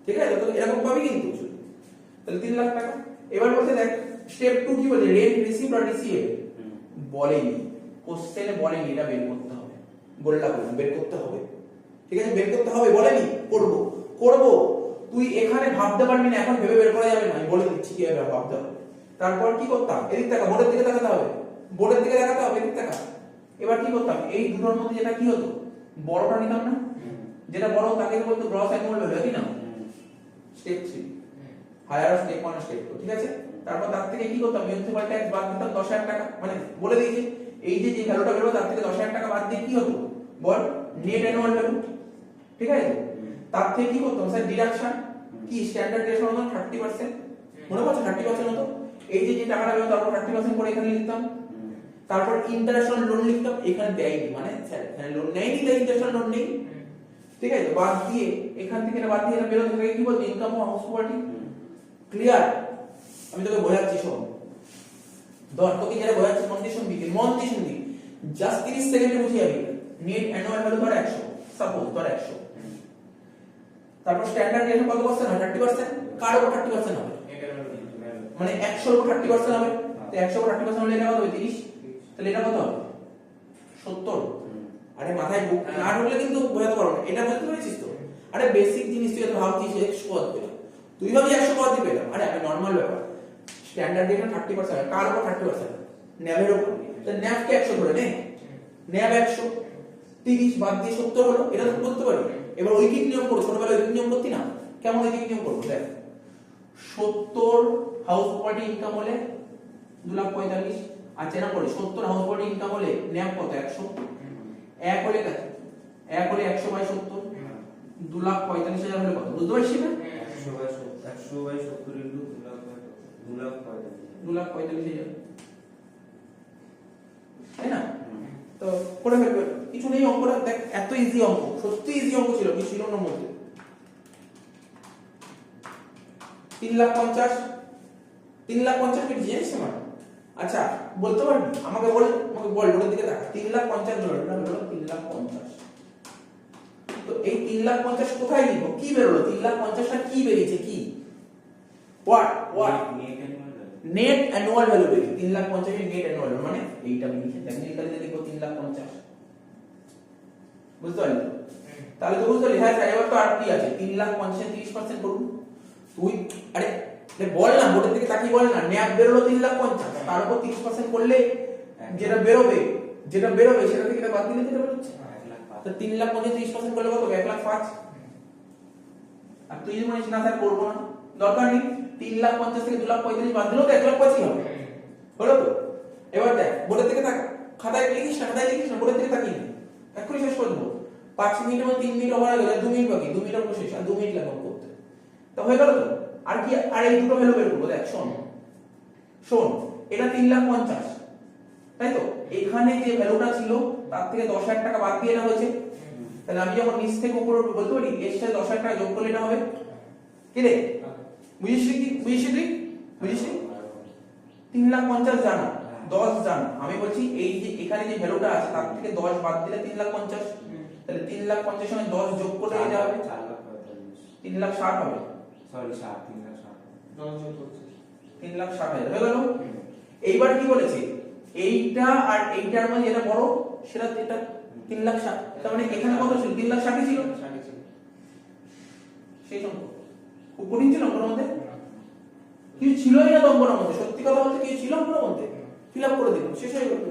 Speaker 1: ঠিক আছে, তো এরকম পাবি কিন্তু শুধু। তাহলে 3 লাখ টাকা। এবার বলতে দেখ স্টেপ 2 কি বলে? রেন্ট রিসিভড আর রিসিভেবল বলেনি, কোশ্চেনে বলেনি, এটা বের করতে হবে। বললা বললাম বের করতে হবে। ঠিক আছে, বের করতে হবে, বলেনি করব করব। তুই এখানে ভাবতে পারবি না, এখন ভেবে বের করা যাবে না, আমি বলে দিচ্ছি কিভাবে ভাবতে হবে। তারপর কি করতাম? এদিক তাকা, বোর্ডের দিকে তাকাতে হবে, বোর্ডের দিকে তাকাতে হবে, এদিক তাকা। এবার কি করতাম? এই দুটোর মধ্যে যেটা কি হতো, বড়টা নিতাম না, যেটা বড় তাকে বলতো গ্রস অ্যানুয়াল ভ্যালু, কি না? Step 3 higher step 1 step 2। ঠিক আছে, তারপর তার থেকে কি করতাম? মিউনিসিপাল ট্যাক্স বাদ দিতাম 10,000 টাকা। মানে বলে দিয়েছি এই যে ভ্যালুটা বেরো তার থেকে 10,000 টাকা বাদ দিয়ে কি হতো বল? Net annual value. ঠিক আছে, তার থেকে কি করতাম স্যার? ডিডাকশন। কি স্ট্যান্ডার্ড ডেভিয়েশন হলো 30%, মনে পড়ছে? 30% হতো। এই যে টাকাটা বেরো তারপর 30% করে এখানে লিখতাম। তারপর ইন্টারেস্ট লোন লিখতাম, এখানে দেয়নি, মানে স্যার এখানে লোন নেয়নি তাই ইন্টারেস্ট লোন নেই। ঠিক আছে, বাদ দিয়ে এখান থেকে বাদ দিয়ে এটা বেরো, থেকে কি বলতো? ইনকাম ও হাউস প্রপার্টি। ক্লিয়ার? আমি তোকে বোঝাচ্ছি, শোন। ধর তোকে যেটা বোঝাচ্ছি মন দিয়ে শুনবি, জাস্ট 30 সেকেন্ডে বুঝে যাবি। নেট অ্যানুয়াল ভ্যালু ধর 100, সাপোজ ধর 100। তারপর স্ট্যান্ডার্ড রেট কত পার্সেন্ট হয়? 30%। কার উপর 30% হবে? মানে 100 এর উপর 30% হবে। তো 100 এর উপর 30% হলে এটা কত হবে? 30। তাহলে এটা কত হবে? 70। আরে মাথায় বুক না ঢুকলে কিন্তু বোঝাতে পারবো না। এটা বুঝতে পেরেছিস তো? আরে বেসিক জিনিস তুই তো ভাবছিস 100 পদ পেলাম, তুই ভাবছিস 100 পদ পেলাম। আরে আমি নরমাল ব্যাপার, স্ট্যান্ডার্ড রেট 30%, কার উপর 30%? ন্যাবের উপর। তো ন্যাব কে 100 ধরে নে, ন্যাব 100, 30 বাদ দিয়ে 70 হলো। এটা তো করতে পারি। এবার ঐকিক নিয়ম করো, ছোটবেলায় ঐকিক নিয়ম করতি না? কেমন ঐকিক নিয়ম করবো দেখ। 70 হাউস প্রপার্টি ইনকাম হলে 2,45,000। আচ্ছা না করে 70 হাউস প্রপার্টি ইনকাম হলে ন্যাব কত? 100। এক হলে কত? এক হলে 100 বাই 70, 2,45,000 হলে কত? বুঝতে পারছিস না?
Speaker 3: 100 বাই 70 ইনটু
Speaker 1: 2,45,000, তাই না? তো করে ফেলবে, কিছু নেই অঙ্কটা। দেখ এত ইজি অঙ্ক, সত্যি ইজি অঙ্ক ছিল, কি ছিল না মধ্যে? 3,50,000, 3,50,000 কি জিনিস আমার? আচ্ছা বলতে পারবি? আমাকে বল বোর্ডের দিকে তাকা। 3,50,000 হলো, এটা হলো 3,50,000। তো এই 3,50,000 কোথায় লিখবো? কি বেরোলো? 3,50,000টা কি বেরিয়েছে? কি হোয়াট নেট অ্যানুয়াল ভ্যালু বেরিয়েছে। 3,50,000 এর নেট অ্যানুয়াল ভ্যালু মানে এইটা আমি লিখে টেকনিক্যালি লিখবো 3,50,000। বুঝতে পারলি? তাহলে তো বুঝতে পারলি। হ্যাঁ স্যার, এবার তো আর কি আছে? 3,50,000 30% করুন তুই। আরে বল না, বোর্ডের দিকে তাকিয়ে বল না। ন্যাব বেরোলো 3,50,000, তার উপর 30% করলে যেটা বেরোবে সেটা থেকে বাদ দিলে যেটা বেরোচ্ছে। তো 3,50,000 30% করলে কত? 1,05,000। আর তুই যদি মনে না স্যার করবো না, দরকার নেই। 3,50,000 থেকে 2,45,000 বাদ দিলেও তো 1,05,000 হবে। হলো তো? এবার দেখ বোর্ডের দিকে তাকা, খাতায় লিখিস না, বোর্ডের দিকে তাকিয়ে নে। এক্ষুনি শেষ করে দেবো। 5 মিনিটের মধ্যে 3 মিনিট ওভার হয়ে গেলে 2 মিনিট বাকি, 2 মিনিট অবশ্যই শেষ, আর 2 মিনিট লাগবে করতে। তো হয়ে গেল তো? আর কি? আর এই দুটো ভ্যালু বের করবো। দেখ শোন, এটা 3,50,000, তাই তো? এখানে যে ভ্যালুটা ছিল তার থেকে 10,000 টাকা বাদ দিয়ে এটা হয়েছে। তাহলে আমি যখন নিচ থেকে উপরে বলতে পারি এর সাথে 10,000 টাকা যোগ করলে এটা হবে কি রে? বুঝিস? 3,50,000 জানা, 10 জানা। আমি বলছি এই যে এখানে যে ভ্যালুটা আছে তার থেকে 10 বাদ দিলে 3,50,000। তাহলে 3,50,000 সঙ্গে 10 যোগ করলে এটা হবে 3,60,000 হবে।
Speaker 3: সরি 3,60,000
Speaker 2: 10 যোগ করছে
Speaker 1: 3,60,000 হয়ে গেল। এইবার কি বলেছে? এইটা আর এইটার মধ্যে যেটা বড় সেটা এটা 3,60,000। তার মানে এখানে কত ছিল? 3,60,000 ছিল।
Speaker 2: 60 ছিল
Speaker 1: সেই সংখ্যা খুব কঠিন ছিল অঙ্কের মধ্যে, কিছু ছিলই না তো অঙ্কের মধ্যে। সত্যি কথা বলতে কিছু ছিল অঙ্কের মধ্যে, ফিল আপ করে দিলাম, শেষ হয়ে গেল।